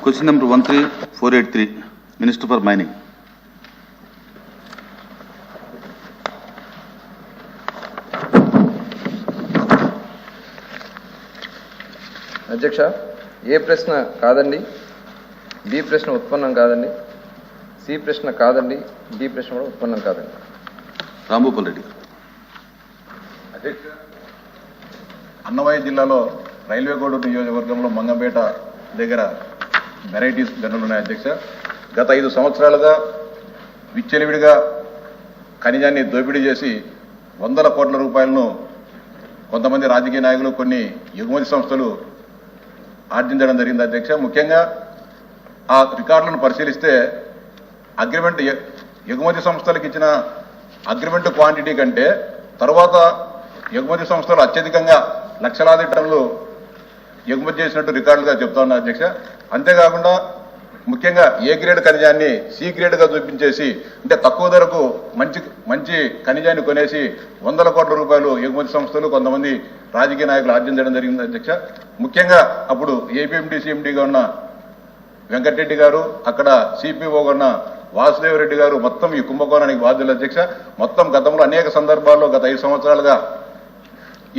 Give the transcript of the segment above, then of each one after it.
Question number 13483, Minister for Mining. అధ్యక్ష, ఏ ప్రశ్న కాదండి, బి ప్రశ్న ఉత్పన్నం కాదండి, సి ప్రశ్న కాదండి, డి ప్రశ్న కూడా ఉత్పన్నం కాదండి. రాంభూపాల్ రెడ్డి. అధ్యక్ష, అన్నమయ్య జిల్లాలో రైల్వే కోడూరు నియోజకవర్గంలో మంగంపేట దగ్గర వెరైటీస్ గనులు ఉన్నాయి. అధ్యక్ష, గత 5 సంవత్సరాలుగా విచ్చలవిడిగా ఖనిజాన్ని దోపిడీ చేసి వందల కోట్ల రూపాయలను కొంతమంది రాజకీయ నాయకులు, కొన్ని ఎగుమతి సంస్థలు ఆర్జించడం జరిగింది. అధ్యక్ష, ముఖ్యంగా ఆ రికార్డులను పరిశీలిస్తే అగ్రిమెంట్ ఎగుమతి సంస్థలకు ఇచ్చిన అగ్రిమెంట్ క్వాంటిటీ కంటే తర్వాత ఎగుమతి సంస్థలు అత్యధికంగా లక్షలాది టన్నులు ఎగుమతి చేసినట్టు రికార్డులుగా చెప్తా ఉన్నారు. అధ్యక్ష, అంతేకాకుండా ముఖ్యంగా ఏ గ్రేడ్ ఖనిజాన్ని సి గ్రేడ్గా చూపించేసి, అంటే తక్కువ ధరకు మంచి ఖనిజాన్ని కొనేసి వందల కోట్ల రూపాయలు ఎగుమతి సంస్థలు, కొంతమంది రాజకీయ నాయకులు ఆర్జించడం జరిగింది. అధ్యక్ష, ముఖ్యంగా అప్పుడు ఏపీఎండి సిఎండిగా ఉన్న వెంకటరెడ్డి గారు, అక్కడ సిపిఓగా ఉన్న వాసుదేవరెడ్డి గారు మొత్తం ఈ కుంభకోణానికి బాధ్యులు. అధ్యక్ష, మొత్తం గతంలో అనేక సందర్భాల్లో గత 5 సంవత్సరాలుగా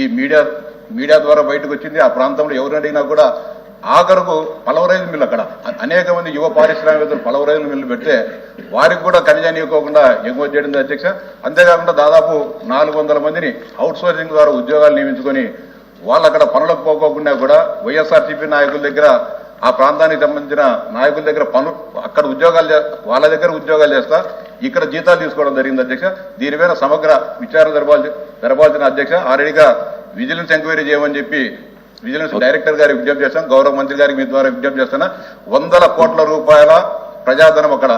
ఈ మీడియా ద్వారా బయటకు వచ్చింది. ఆ ప్రాంతంలో ఎవరిని అడిగినా కూడా ఆఖరుకు పలవరైలు మిల్లు, అక్కడ అనేక మంది యువ పారిశ్రామికవేత్తలు పలవరైలు మిల్లు పెడితే వారికి కూడా ఖనిజాన్ని ఇవ్వకుండా ఎగుమతి చేయడం. అధ్యక్ష, అంతేకాకుండా దాదాపు 400 మందిని అవుట్ సోర్సింగ్ ద్వారా ఉద్యోగాలు నియమించుకొని వాళ్ళు అక్కడ పనులకు పోకోకుండా కూడా వైఎస్ఆర్సీపీ నాయకుల దగ్గర, ఆ ప్రాంతానికి సంబంధించిన నాయకుల దగ్గర అక్కడ వాళ్ళ దగ్గర ఉద్యోగాలు చేస్తా ఇక్కడ జీతాలు తీసుకోవడం జరిగింది. అధ్యక్ష, దీనిపైన సమగ్ర విచారణ జరపాల్సిన అధ్యక్ష ఆల్రెడీగా విజిలెన్స్ ఎంక్వైరీ చేయమని చెప్పి విజిలెన్స్ డైరెక్టర్ గారికి విజ్ఞప్తి చేస్తాం, గౌరవ మంత్రి గారికి మీ ద్వారా విజ్ఞప్తి చేస్తున్నా. వందల కోట్ల రూపాయల ప్రజాధనం అక్కడ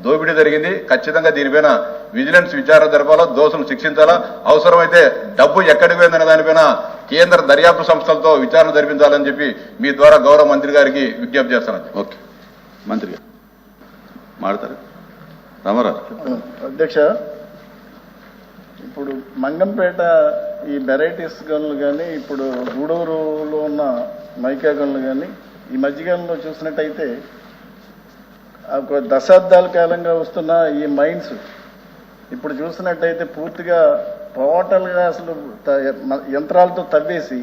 దోపిడీ జరిగింది. ఖచ్చితంగా దీనిపైన విజిలెన్స్ విచారణ జరపాలా, దోషులను శిక్షించాలా, అవసరమైతే డబ్బు ఎక్కడికి పోయిందనే దానిపైన కేంద్ర దర్యాప్తు సంస్థలతో విచారణ జరిపించాలని చెప్పి మీ ద్వారా గౌరవ మంత్రి గారికి విజ్ఞప్తి చేస్తాను. ఓకే, మంత్రి గారు మాడతారు. రామారావు. అధ్యక్ష, ఇప్పుడు మంగంపేట ఈ వెరైటీస్ గనులు కానీ, ఇప్పుడు గూడూరులో ఉన్న మైకా గనులు కానీ, ఈ మధ్యకాలంలో చూసినట్టయితే ఒక దశాబ్దాల కాలంగా వస్తున్న ఈ మైన్స్ ఇప్పుడు చూసినట్టయితే పూర్తిగా టోటల్గా అసలు యంత్రాలతో తవ్వేసి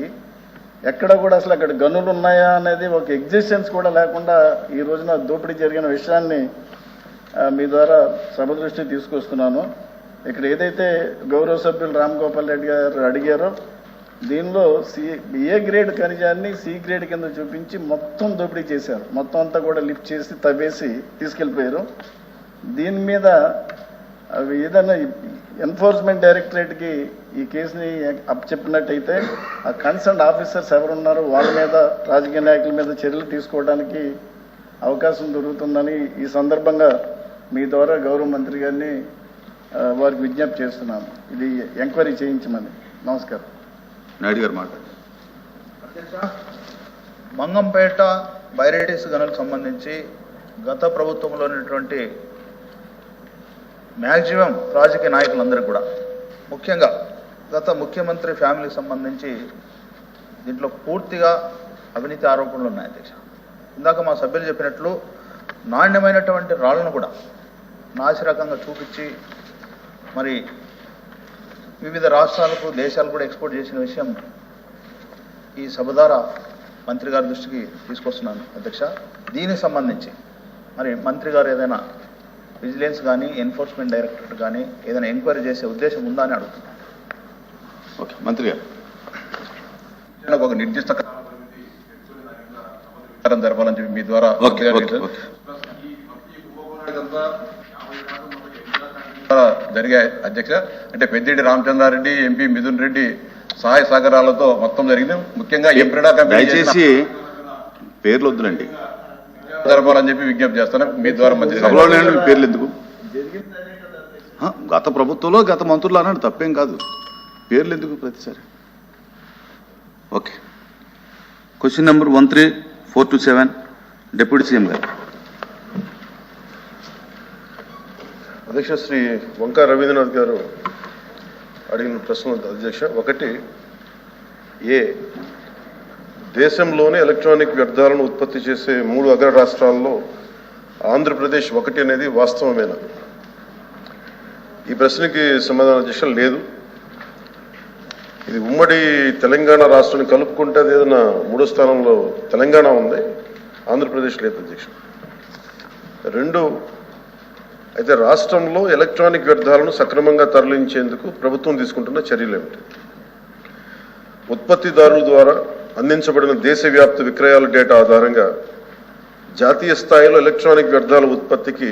ఎక్కడ కూడా అసలు అక్కడ గనులు ఉన్నాయా అనేది ఒక ఎగ్జిస్టెన్స్ కూడా లేకుండా ఈ రోజున దోపిడీ జరిగిన విషయాన్ని మీ ద్వారా సభ దృష్టికి తీసుకొస్తున్నాను. ఇక్కడ ఏదైతే గౌరవ సభ్యులు రామ్ గోపాల్ రెడ్డి గారు అడిగారో దీనిలో ఏ గ్రేడ్ ఖనిజాన్ని సి గ్రేడ్ కింద చూపించి మొత్తం దోపిడీ చేశారు. మొత్తం అంతా కూడా లిఫ్ట్ చేసి తవ్వేసి తీసుకెళ్ళిపోయారు. దీని మీద ఏదైనా ఎన్ఫోర్స్మెంట్ డైరెక్టరేట్కి ఈ కేసుని అప్పచెప్పినట్టయితే ఆ కన్సర్న్ ఆఫీసర్స్ ఎవరున్నారో వాళ్ళ మీద, రాజకీయ నాయకుల మీద చర్యలు తీసుకోవడానికి అవకాశం దొరుకుతుందని ఈ సందర్భంగా మీ ద్వారా గౌరవ మంత్రి గారిని వారికి విజ్ఞప్తి చేస్తున్నాను, ఇది ఎంక్వైరీ చేయించమని. నమస్కారం. నాయుడు గారు మాట్లాడారు. అధ్యక్ష, మంగంపేట బైరైటీస్ గనులకు సంబంధించి గత ప్రభుత్వంలో ఉన్నటువంటి మ్యాక్సిమం రాజకీయ నాయకులందరూ కూడా, ముఖ్యంగా గత ముఖ్యమంత్రి ఫ్యామిలీకి సంబంధించి దీంట్లో పూర్తిగా అవినీతి ఆరోపణలు ఉన్నాయి. అధ్యక్ష, ఇందాక మా సభ్యులు చెప్పినట్లు నాణ్యమైనటువంటి రాళ్లను కూడా నాసిరకంగా చూపించి మరి వివిధ రాష్ట్రాలకు, దేశాలకు కూడా ఎక్స్పోర్ట్ చేసిన విషయం ఈ సభ ద్వారా మంత్రి గారి దృష్టికి తీసుకొస్తున్నాను. అధ్యక్ష, దీనికి సంబంధించి మరి మంత్రి గారు ఏదైనా విజిలెన్స్ కానీ, ఎన్ఫోర్స్మెంట్ డైరెక్టరేట్ కానీ ఏదైనా ఎంక్వైరీ చేసే ఉద్దేశం ఉందా అని అడుగుతున్నాను. ఓకే, మంత్రి గారు. ఒక నిర్దిష్ట జరపాలని చెప్పి మీ ద్వారా జరిగే. అధ్యక్ష, అంటే పెద్దిరెడ్డి రామచంద్రారెడ్డి, ఎంపీ మిథున్ రెడ్డి సహాయ సహకారాలతో మొత్తం జరిగింది. ముఖ్యంగా దయచేసి పేర్లు వద్దులండి, జరపాలని చెప్పి విజ్ఞప్తి చేస్తాను మీ ద్వారా. మంత్రి పేర్లు ఎందుకు? గత ప్రభుత్వంలో గత మంత్రులు అన్నాడు, తప్పేం కాదు. పేర్లు ఎందుకు ప్రతిసారి? Okay, question number 13427, deputy CM గారు. అధ్యక్ష, శ్రీ వంకా రవీంద్రనాథ్ గారు అడిగిన ప్రశ్నలు అధ్యక్ష. ఒకటి, దేశంలోనే ఎలక్ట్రానిక్ వ్యర్థాలను ఉత్పత్తి చేసే 3 అగ్ర రాష్ట్రాల్లో ఆంధ్రప్రదేశ్ ఒకటి అనేది వాస్తవమేనా? ఈ ప్రశ్నకి సమాధానం అధ్యక్ష లేదు. ఇది ఉమ్మడి తెలంగాణ రాష్ట్రాన్ని కలుపుకుంటే అది ఏదైనా 3వ స్థానంలో తెలంగాణ ఉంది, ఆంధ్రప్రదేశ్ లేదు అధ్యక్ష. 2, అయితే రాష్ట్రంలో ఎలక్ట్రానిక్ వ్యర్థాలను సక్రమంగా తరలించేందుకు ప్రభుత్వం తీసుకుంటున్న చర్యలు ఏమిటి? ఉత్పత్తిదారుల ద్వారా అందించబడిన దేశవ్యాప్త విక్రయాల డేటా ఆధారంగా జాతీయ స్థాయిలో ఎలక్ట్రానిక్ వ్యర్థాల ఉత్పత్తికి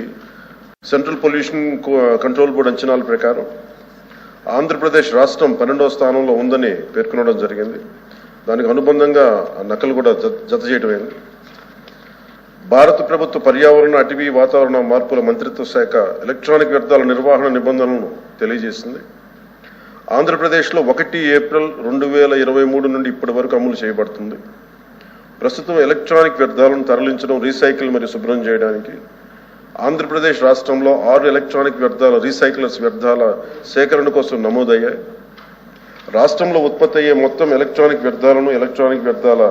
సెంట్రల్ పొల్యూషన్ కంట్రోల్ బోర్డు అంచనాల ప్రకారం ఆంధ్రప్రదేశ్ రాష్ట్రం 12వ స్థానంలో ఉందని పేర్కొనడం జరిగింది. దానికి అనుబంధంగా నకలు కూడా జత చేయడమైంది. భారత ప్రభుత్వ పర్యావరణ, అటవీ, వాతావరణ మార్పుల మంత్రిత్వ శాఖ ఎలక్ట్రానిక్ వ్యర్థాల నిర్వహణ నిబంధనలను తెలియజేసింది. ఆంధ్రప్రదేశ్లో 1 ఏప్రిల్ 2023 నుండి ఇప్పటి వరకు అమలు చేయబడుతుంది. ప్రస్తుతం ఎలక్ట్రానిక్ వ్యర్థాలను తరలించడం, రీసైకిల్ మరియు శుభ్రం చేయడానికి ఆంధ్రప్రదేశ్ రాష్ట్రంలో 6 ఎలక్ట్రానిక్ వ్యర్థాల రీసైకిలర్స్ వ్యర్థాల సేకరణ కోసం నమోదయ్యాయి. రాష్ట్రంలో ఉత్పత్తి అయ్యే మొత్తం ఎలక్ట్రానిక్ వ్యర్థాలను ఎలక్ట్రానిక్ వ్యర్థాల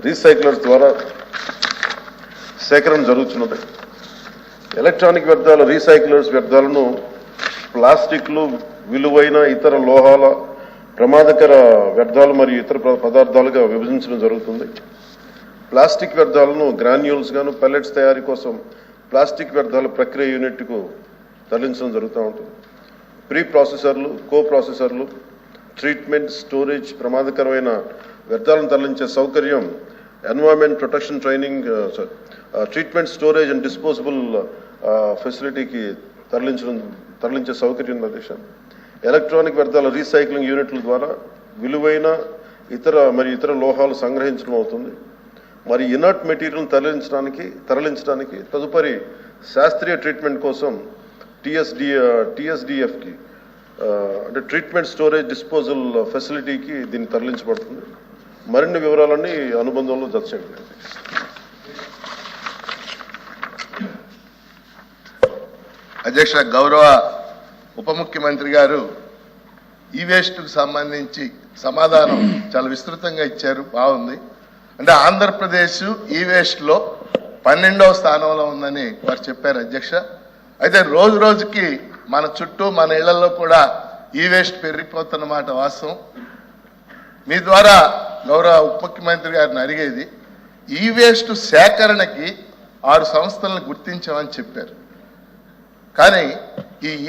రీసైకిలర్స్ ద్వారా సేకరణ జరుగుతున్నది. ఎలక్ట్రానిక్ వ్యర్థాల రీసైకిలర్స్ వ్యర్థాలను ప్లాస్టిక్లు, విలువైన ఇతర లోహాల, ప్రమాదకర వ్యర్థాలు మరియు ఇతర పదార్థాలుగా విభజించడం జరుగుతుంది. ప్లాస్టిక్ వ్యర్థాలను గ్రాన్యూల్స్ గాను, పెల్లెట్స్ తయారీ కోసం ప్లాస్టిక్ వ్యర్థాల ప్రక్రియ యూనిట్కు తరలించడం జరుగుతూ ఉంటుంది. ప్రీ ప్రాసెసర్లు, కో ప్రాసెసర్లు, ట్రీట్మెంట్, స్టోరేజ్, ప్రమాదకరమైన వ్యర్థాలను తరలించే సౌకర్యం environment protection training treatment, storage and disposable ఫెసిలిటీకి తరలించే సౌకర్యం ఉంది అధ్యక్ష. ఎలక్ట్రానిక్ వ్యర్థాల రీసైక్లింగ్ యూనిట్ల ద్వారా విలువైన ఇతర లోహాలు సంగ్రహించడం అవుతుంది. మరి ఇనర్ట్ మెటీరియల్ తరలించడానికి తదుపరి శాస్త్రీయ ట్రీట్మెంట్ కోసం టీఎస్డిఎఫ్కి అంటే ట్రీట్మెంట్, స్టోరేజ్, డిస్పోజల్ ఫెసిలిటీకి దీన్ని తరలించబడుతుంది. మరిన్ని వివరాలన్నీ అనుబంధంలో జత చేయండి. అధ్యక్ష, గౌరవ ఉప ముఖ్యమంత్రి గారు ఈ వేస్ట్కు సంబంధించి సమాధానం చాలా విస్తృతంగా ఇచ్చారు, బాగుంది. అంటే ఆంధ్రప్రదేశ్ ఈ వేస్ట్లో 12వ స్థానంలో ఉందని వారు చెప్పారు అధ్యక్ష. అయితే రోజు రోజుకి మన చుట్టూ, మన ఇళ్లలో కూడా ఈ వేస్ట్ పెరిగిపోతున్నమాట వాస్తవం. మీ ద్వారా గౌరవ ఉప ముఖ్యమంత్రి గారిని అడిగేది, ఈ వేస్ట్ సేకరణకి 6 సంస్థలను గుర్తించామని చెప్పారు. కానీ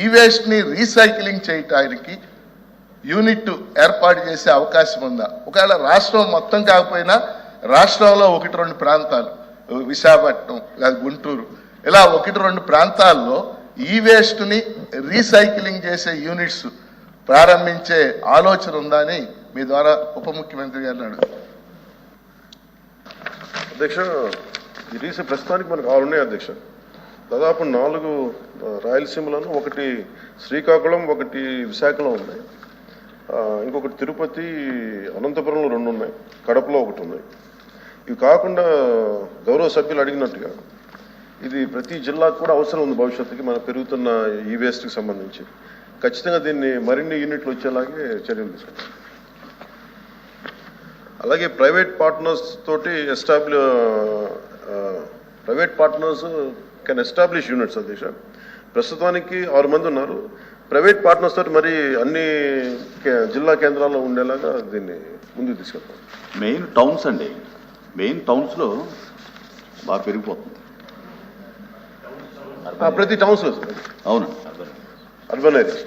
ఈ వేస్ట్ని రీసైక్లింగ్ చేయటానికి యూనిట్ ఏర్పాటు చేసే అవకాశం ఉందా? ఒకవేళ రాష్ట్రం మొత్తం కాకపోయినా రాష్ట్రంలో 1-2 ప్రాంతాలు, విశాఖపట్నం లేదా గుంటూరు, ఇలా 1-2 ప్రాంతాల్లో ఈ వేస్ట్ని రీసైక్లింగ్ చేసే యూనిట్స్ ప్రారంభించే ఆలోచన ఉందా అని మీ ద్వారా ఉప ముఖ్యమంత్రి గారిని అడుగుతారు. అధ్యక్ష, ఈ ప్రస్తుతానికి మనకు 6 ఉన్నాయి అధ్యక్ష. దాదాపు 4 రాయలసీమలను, 1 శ్రీకాకుళం, 1 విశాఖలో ఉన్నాయి, ఇంకొకటి తిరుపతి, అనంతపురంలో 2 ఉన్నాయి, కడపలో 1 ఉంది. ఇవి కాకుండా గౌరవ సభ్యులు అడిగినట్టుగా ఇది ప్రతి జిల్లాకు కూడా అవసరం ఉంది భవిష్యత్తుకి మన పెరుగుతున్న ఈ వేస్ట్కి సంబంధించి. ఖచ్చితంగా దీన్ని మరిన్ని యూనిట్లు వచ్చేలాగే చర్యలు తీసుకుంటాం. అలాగే ప్రైవేట్ పార్ట్నర్స్ తోటి private partners can establish units అధ్యక్ష. ప్రస్తుతానికి 6 మంది ఉన్నారు. ప్రైవేట్ పార్ట్నర్స్ తోటి మరి అన్ని జిల్లా కేంద్రాల్లో ఉండేలాగా దీన్ని ముందుకు తీసుకెళ్తాం. మెయిన్ టౌన్స్ అండి, మెయిన్ టౌన్స్లో బాగా పెరిగిపోతుంది. ప్రతి టౌన్స్లో అవును, అర్బన్ ఏరియా.